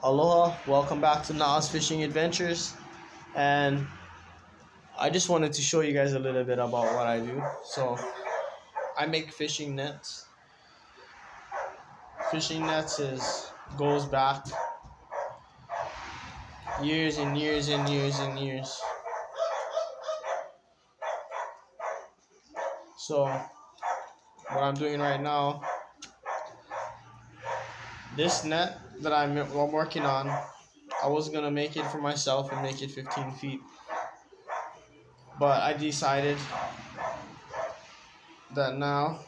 Aloha, welcome back to Na's Fishing Adventures. And I just wanted to show you guys a little bit about what I do. So, I make fishing nets. Fishing nets goes back years and years and years and years. So, what I'm doing right now, this net that I'm working on, I was gonna make it for myself and make it 15 feet. But I decided that now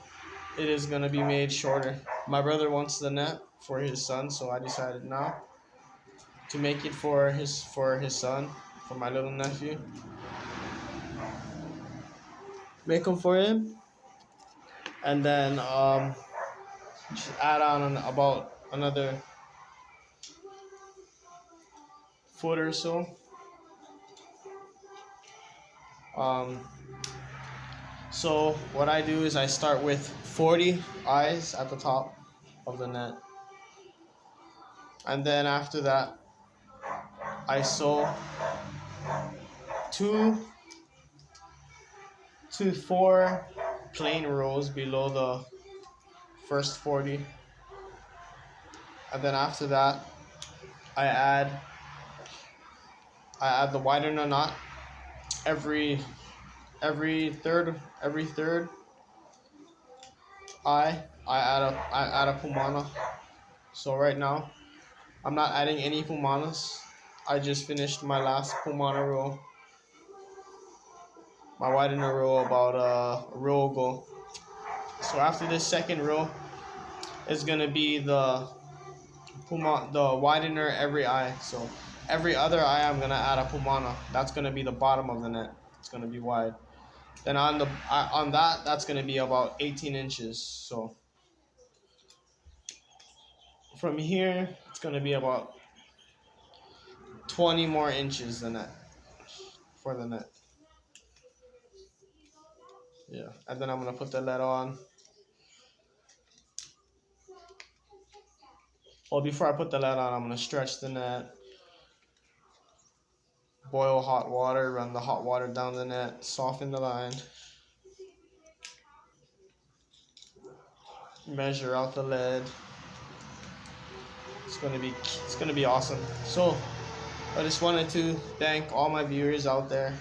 it is gonna be made shorter. My brother wants the net for his son, so I decided now to make it for his son, for my little nephew. Make them for him, and then just add on about another foot or so. So what I do is I start with 40 eyes at the top of the net, and then after that I sew 2 to 4 plain rows below the first 40, and then after that I add the widener knot every third eye. I add a pumana. So right now I'm not adding any pumanas. I just finished my last pumana row, my widener row, about a row ago. So after this second row is gonna be the widener every eye. So every other eye I'm gonna add a pumana. That's gonna be the bottom of the net. It's gonna be wide. Then on that's gonna be about 18 inches. So from here it's gonna be about 20 more inches than that for the net. Yeah, and then I'm gonna put the lead on. Well, before I put the lead on, I'm gonna stretch the net, boil hot water, run the hot water down the net, soften the line, measure out the lead. It's gonna be awesome. So I just wanted to thank all my viewers out there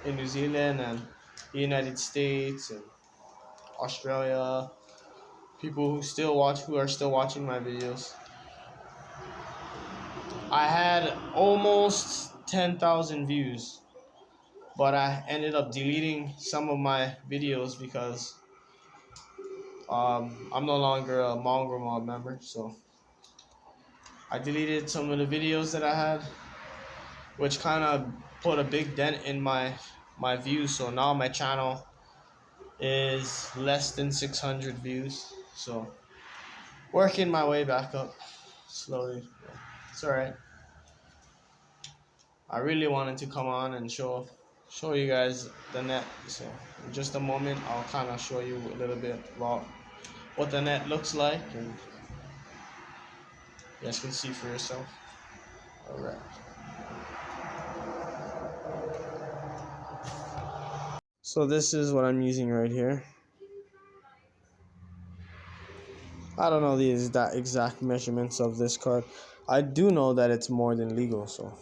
in New Zealand and the United States and Australia, people who are still watching my videos. I had almost 10,000 views, but I ended up deleting some of my videos because I'm no longer a Mongrel Mob member, so I deleted some of the videos that I had, which kind of put a big dent in my views. So now my channel is less than 600 views. So working my way back up slowly. It's alright. I really wanted to come on and show you guys the net. So in just a moment I'll kind of show you a little bit about what the net looks like, and you guys can see for yourself. Alright. So this is what I'm using right here. I don't know the exact measurements of this card. I do know that it's more than legal. So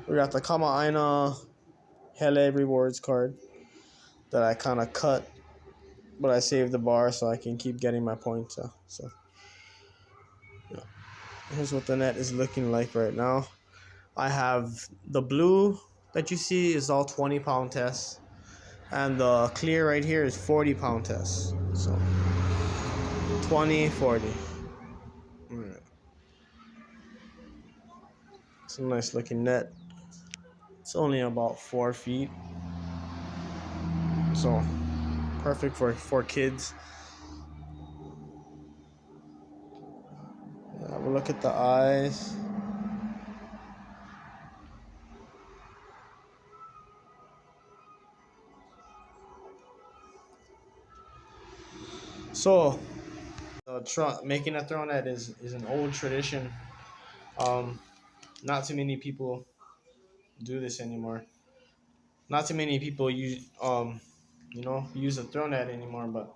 we got the Kama'aina Hele Rewards card that I kind of cut, but I saved the bar so I can keep getting my points. So yeah. Here's what the net is looking like right now. I have the blue that you see is all 20-pound tests, and the clear right here is 40-pound tests. So 20, 40. Right. It's a nice looking net. It's only about 4 feet, so perfect for kids. Have a look at the eyes. So making a throw net is an old tradition. Not too many people do this anymore. Not too many people use a throw net anymore. But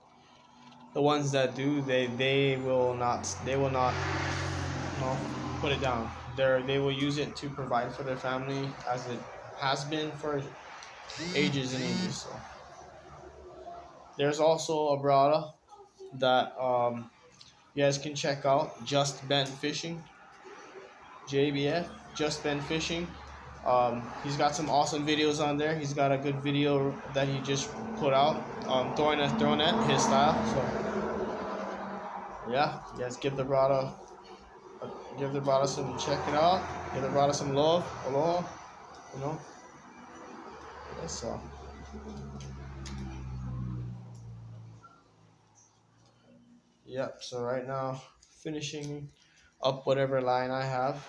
the ones that do, they will not put it down. They will use it to provide for their family, as it has been for ages and ages. So there's also a brother that you guys can check out, Just Bent Fishing, JBF, Just Bent Fishing. He's got some awesome videos on there. He's got a good video that he just put out, throwing a throw net, his style. So yeah, you guys give the brother some, check it out. Give the brother some love, aloha, you know. Yes, so. Yep. So right now, finishing up whatever line I have.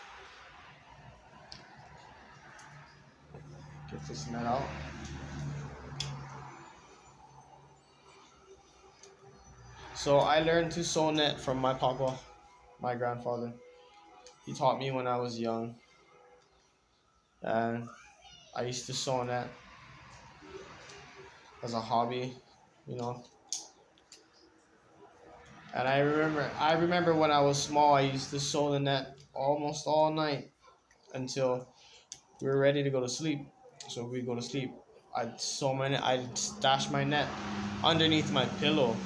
Get this net out. So I learned to sew net from my papa, my grandfather. He taught me when I was young, and I used to sew net as a hobby, you know. And I remember when I was small, I used to sew the net almost all night until we were ready to go to sleep. So we'd go to sleep. I'd stash my net underneath my pillow,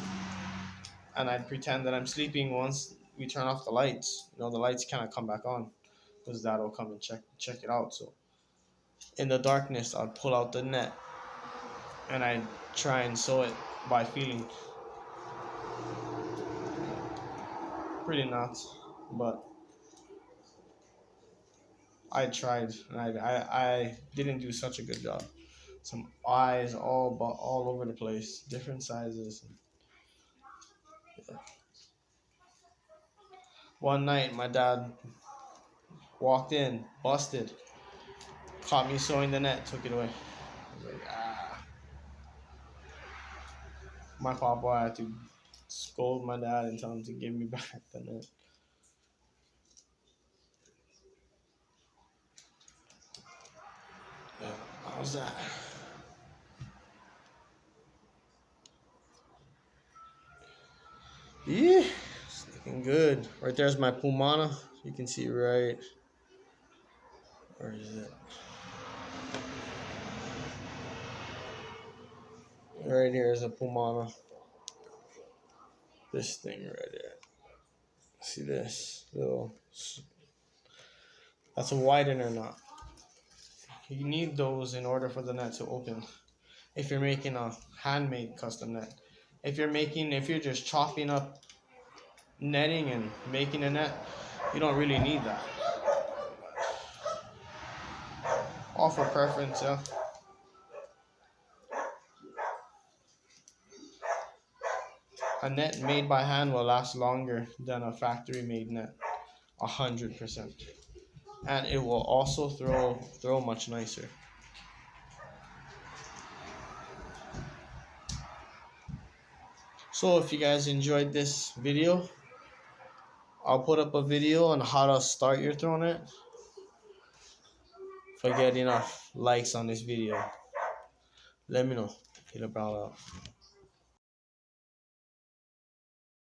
and I'd pretend that I'm sleeping. Once we turn off the lights, the lights kind of come back on, because Dad will come and check it out. So in the darkness, I'd pull out the net, and I'd try and sew it by feeling. Pretty nuts, but I tried, and I didn't do such a good job. Some eyes all over the place, different sizes. Yeah. One night, my dad walked in, busted, caught me sewing the net, took it away. I was like, My papa had to scold my dad and tell him to give me back the net. Yeah, how's that? Yeah, it's looking good. Right there's my Pumana. You can see right. Where is it? Right here is a Pumana. This thing right there. See this little? That's a widener knot. You need those in order for the net to open. If you're making a handmade custom net, if you're just chopping up netting and making a net, you don't really need that. All for preference, yeah. A net made by hand will last longer than a factory made net, 100%. And it will also throw much nicer. So if you guys enjoyed this video, I'll put up a video on how to start your throw net. If I get enough likes on this video, let me know. Hit a bell out.